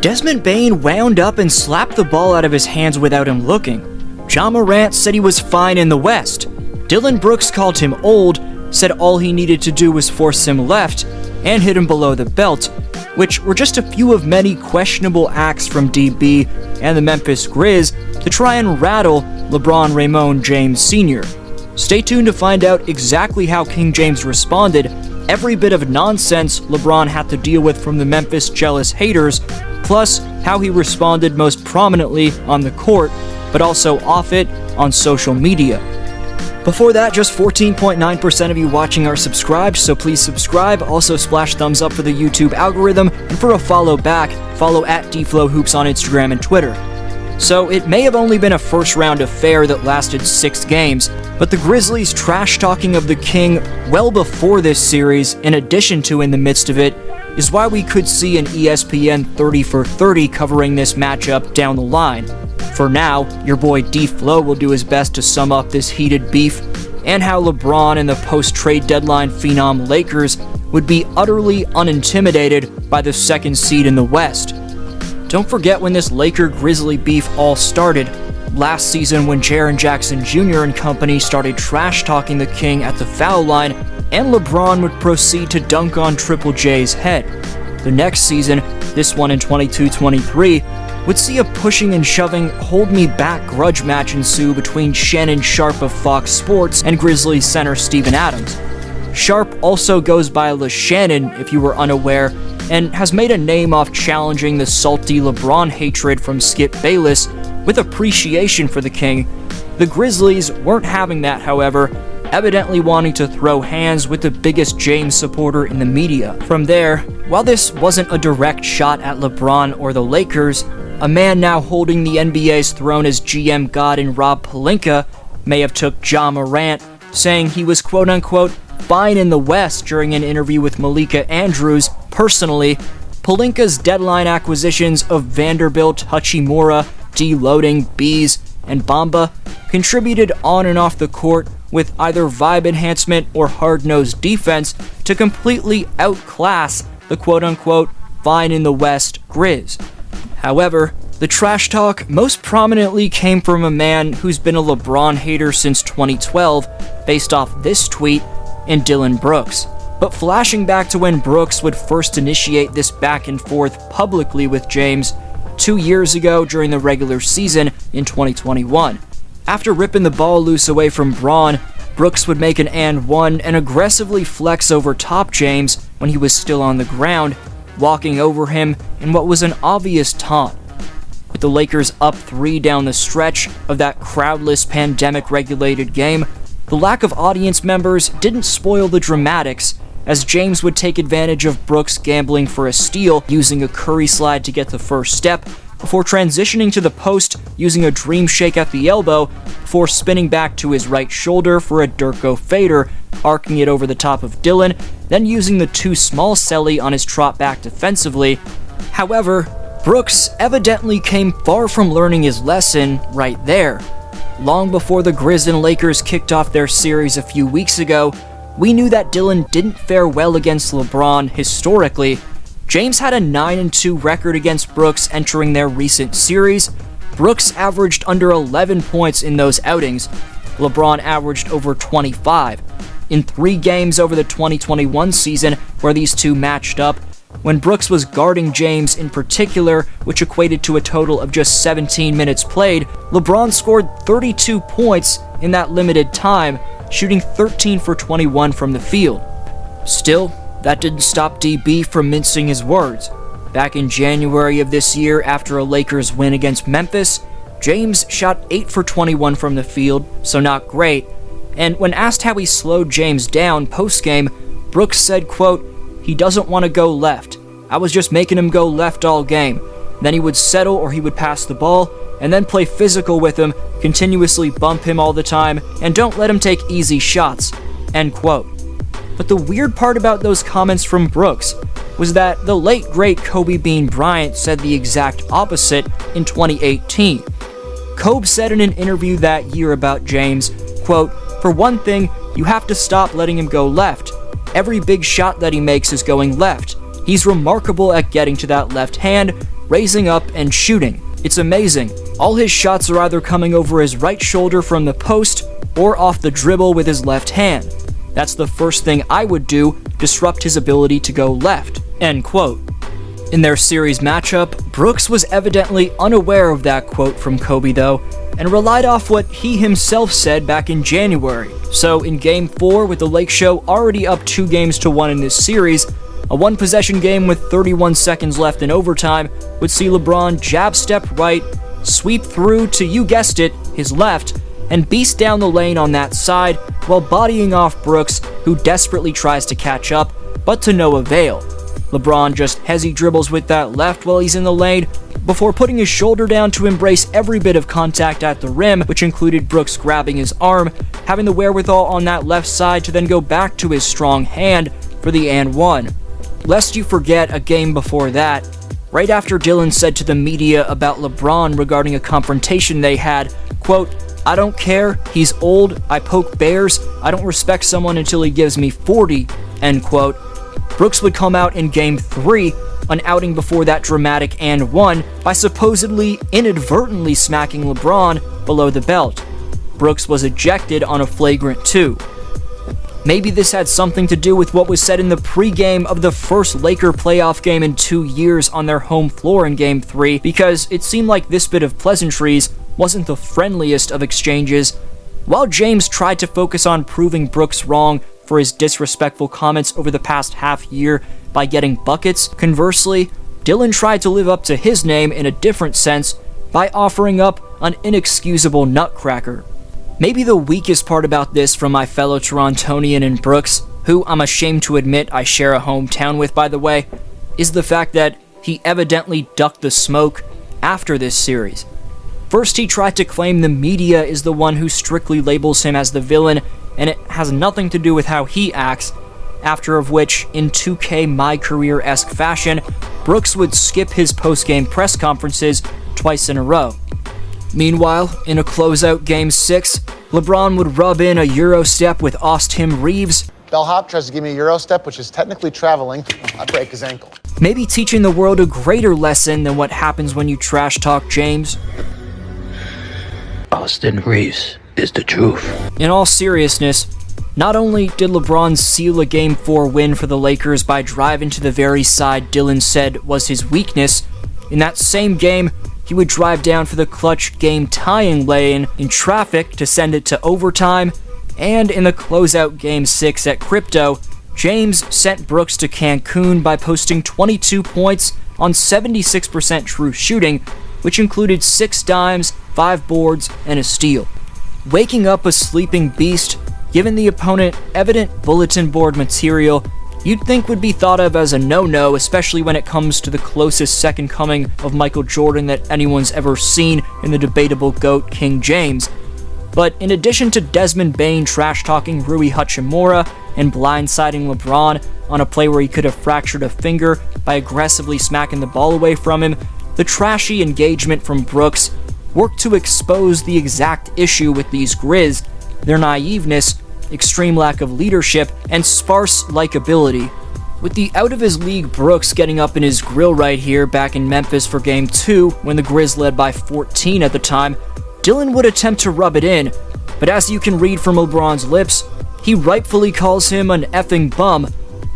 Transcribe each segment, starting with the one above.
Desmond Bane wound up and slapped the ball out of his hands without him looking. Ja Morant said he was fine in the West. Dillon Brooks called him old, said all he needed to do was force him left, and hit him below the belt, which were just a few of many questionable acts from DB and the Memphis Grizz to try and rattle LeBron Raymond James Sr. Stay tuned to find out exactly how King James responded, every bit of nonsense LeBron had to deal with from the Memphis jealous haters, plus how he responded most prominently on the court, but also off it on social media. Before that, just 14.9% of you watching are subscribed, so please subscribe. Also splash thumbs up for the YouTube algorithm, and for a follow back, follow at DFlowHoops on Instagram and Twitter. So it may have only been a first round affair that lasted 6 games, but the Grizzlies' trash-talking of the King well before this series, in addition to in the midst of it, is why we could see an ESPN 30 for 30 covering this matchup down the line. For now, your boy D-Flow will do his best to sum up this heated beef and how LeBron and the post-trade deadline phenom Lakers would be utterly unintimidated by the second seed in the West. Don't forget when this Laker-Grizzly beef all started, last season when Jaren Jackson Jr. and company started trash-talking the King at the foul line, and LeBron would proceed to dunk on Triple J's head. The next season, this one in 22-23, would see a pushing and shoving, hold-me-back grudge match ensue between Shannon Sharpe of Fox Sports and Grizzlies center Steven Adams. Sharpe also goes by LeShannon, if you were unaware, and has made a name off challenging the salty LeBron hatred from Skip Bayless with appreciation for the King. The Grizzlies weren't having that, however, evidently wanting to throw hands with the biggest James supporter in the media. From there, while this wasn't a direct shot at LeBron or the Lakers, a man now holding the NBA's throne as GM god in Rob Pelinka may have took Ja Morant, saying he was quote-unquote fine in the West during an interview with Malika Andrews. Personally, Pelinka's deadline acquisitions of Vanderbilt, Hachimura, D-Loading, Bees, and Bamba contributed on and off the court with either vibe enhancement or hard-nosed defense to completely outclass the quote-unquote fine in the West Grizz. However, the trash talk most prominently came from a man who's been a LeBron hater since 2012, based off this tweet, in Dillon Brooks. But flashing back to when Brooks would first initiate this back and forth publicly with James 2 years ago during the regular season in 2021. After ripping the ball loose away from Braun, Brooks would make an and one and aggressively flex over top James when he was still on the ground, walking over him in what was an obvious taunt. With the Lakers up 3 down the stretch of that crowdless pandemic-regulated game, the lack of audience members didn't spoil the dramatics, as James would take advantage of Brooks gambling for a steal using a Curry slide to get the first step, before transitioning to the post using a dream shake at the elbow, before spinning back to his right shoulder for a Durko fader, arcing it over the top of Dillon, then using the too small celly on his trot back defensively. However, Brooks evidently came far from learning his lesson right there. Long before the Grizz and Lakers kicked off their series a few weeks ago, we knew that Dillon didn't fare well against LeBron historically. James had a 9-2 record against Brooks entering their recent series. Brooks averaged under 11 points in those outings. LeBron averaged over 25. In 3 games over the 2021 season where these two matched up, when Brooks was guarding James in particular, which equated to a total of just 17 minutes played, LeBron scored 32 points in that limited time, shooting 13 for 21 from the field. Still, that didn't stop DB from mincing his words. Back in January of this year, after a Lakers win against Memphis, James shot 8 for 21 from the field, so not great, and when asked how he slowed James down post-game, Brooks said, quote, "He doesn't want to go left. I was just making him go left all game. Then he would settle or he would pass the ball, and then play physical with him, continuously bump him all the time, and don't let him take easy shots." End quote. But the weird part about those comments from Brooks was that the late great Kobe Bean Bryant said the exact opposite in 2018. Kobe said in an interview that year about James, quote, "For one thing, you have to stop letting him go left. Every big shot that he makes is going left. He's remarkable at getting to that left hand, raising up and shooting. It's amazing. All his shots are either coming over his right shoulder from the post or off the dribble with his left hand. That's the first thing I would do, disrupt his ability to go left." End quote. In their series matchup, Brooks was evidently unaware of that quote from Kobe though, and relied off what he himself said back in January. So in Game 4, with the Lake Show already up 2-1 in this series, a one-possession game with 31 seconds left in overtime would see LeBron jab step right, sweep through to, you guessed it, his left, and beast down the lane on that side while bodying off Brooks, who desperately tries to catch up, but to no avail. LeBron just hezzy dribbles with that left while he's in the lane, before putting his shoulder down to embrace every bit of contact at the rim, which included Brooks grabbing his arm, having the wherewithal on that left side to then go back to his strong hand for the and one. Lest you forget, a game before that, right after Dillon said to the media about LeBron regarding a confrontation they had, quote, "I don't care, he's old, I poke bears, I don't respect someone until he gives me 40, end quote. Brooks would come out in Game 3, an outing before that dramatic and one, by supposedly inadvertently smacking LeBron below the belt. Brooks was ejected on a flagrant 2. Maybe this had something to do with what was said in the pregame of the first Laker playoff game in 2 years on their home floor in Game 3, because it seemed like this bit of pleasantries wasn't the friendliest of exchanges. While James tried to focus on proving Brooks wrong for his disrespectful comments over the past half year by getting buckets, conversely, Dillon tried to live up to his name in a different sense by offering up an inexcusable nutcracker. Maybe the weakest part about this from my fellow Torontonian and Brooks, who I'm ashamed to admit I share a hometown with, by the way, is the fact that he evidently ducked the smoke after this series. First, he tried to claim the media is the one who strictly labels him as the villain, and it has nothing to do with how he acts, after of which, in 2K My Career-esque fashion, Brooks would skip his post-game press conferences twice in a row. Meanwhile, in a closeout Game 6, LeBron would rub in a Euro step with Austin Reeves. Bellhop tries to give me a Euro step, which is technically traveling. I break his ankle. Maybe teaching the world a greater lesson than what happens when you trash talk James. Austin Reeves is the truth. In all seriousness, not only did LeBron seal a Game 4 win for the Lakers by driving to the very side Dillon said was his weakness, in that same game, he would drive down for the clutch game-tying lay-in in traffic to send it to overtime, and in the closeout Game 6 at Crypto, James sent Brooks to Cancun by posting 22 points on 76% true shooting, which included 6 dimes, 5 boards, and a steal. Waking up a sleeping beast, given the opponent evident bulletin board material you'd think would be thought of as a no-no, especially when it comes to the closest second coming of Michael Jordan that anyone's ever seen in the debatable GOAT King James. But in addition to Desmond Bane trash-talking Rui Hachimura and blindsiding LeBron on a play where he could have fractured a finger by aggressively smacking the ball away from him, the trashy engagement from Brooks worked to expose the exact issue with these Grizz, their naiveness, extreme lack of leadership, and sparse likability. With the out-of-his-league Brooks getting up in his grill right here back in Memphis for Game 2, when the Grizz led by 14 at the time, Dillon would attempt to rub it in, but as you can read from LeBron's lips, he rightfully calls him an effing bum.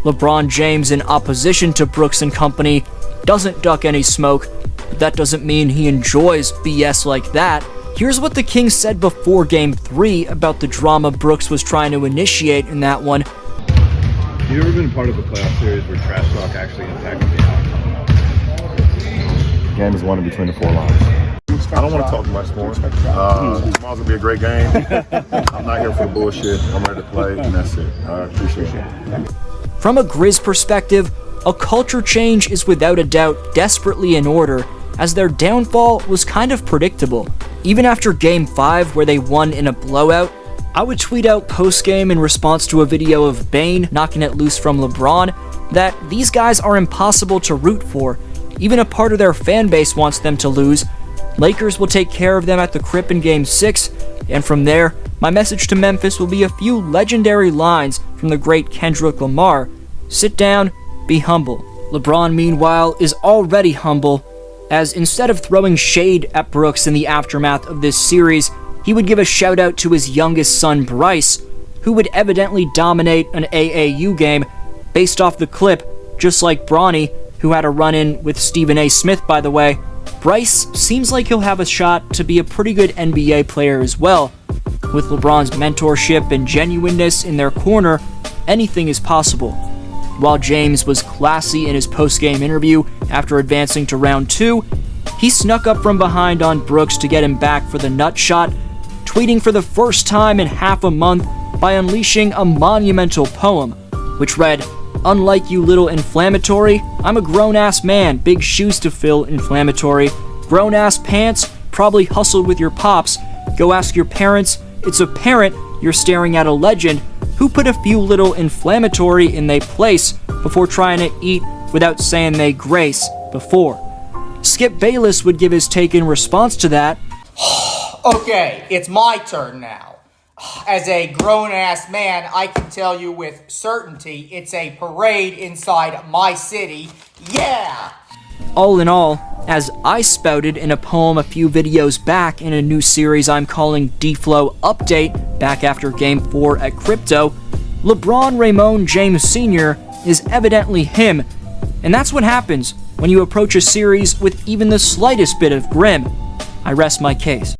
LeBron James, in opposition to Brooks and company, doesn't duck any smoke, but that doesn't mean he enjoys BS like that. Here's what the King said before Game 3 about the drama Brooks was trying to initiate in that one. Have you ever been part of a playoff series where trash talk actually impacted the outcome? Game is won between the 4 lines. I don't want to talk much more. Tomorrow's going to be a great game. I'm not here for the bullshit. I'm ready to play, and that's it. I appreciate it. From a Grizz perspective, a culture change is without a doubt desperately in order, as their downfall was kind of predictable. Even after Game 5, where they won in a blowout, I would tweet out post-game in response to a video of Bane knocking it loose from LeBron that these guys are impossible to root for. Even a part of their fan base wants them to lose. Lakers will take care of them at the Crip in Game 6, and from there, my message to Memphis will be a few legendary lines from the great Kendrick Lamar. Sit down, be humble. LeBron, meanwhile, is already humble, as instead of throwing shade at Brooks in the aftermath of this series, he would give a shout out to his youngest son Bryce, who would evidently dominate an AAU game based off the clip, just like Bronny, who had a run-in with Stephen A. Smith, by the way. Bryce seems like he'll have a shot to be a pretty good NBA player as well. With LeBron's mentorship and genuineness in their corner, anything is possible. While James was classy in his post-game interview after advancing to round 2, he snuck up from behind on Brooks to get him back for the nut shot, tweeting for the first time in half a month by unleashing a monumental poem, which read, "Unlike you little inflammatory, I'm a grown-ass man, big shoes to fill, inflammatory. Grown-ass pants, probably hustled with your pops. Go ask your parents, it's apparent you're staring at a legend who put a few little inflammatory in they place before trying to eat without saying they grace before." Skip Bayless would give his take in response to that. Okay, it's my turn now. As a grown-ass man, I can tell you with certainty it's a parade inside my city. Yeah! All in all, as I spouted in a poem a few videos back in a new series I'm calling D-Flow Update back after Game 4 at Crypto, LeBron Raymond James Sr. is evidently him, and that's what happens when you approach a series with even the slightest bit of grim. I rest my case.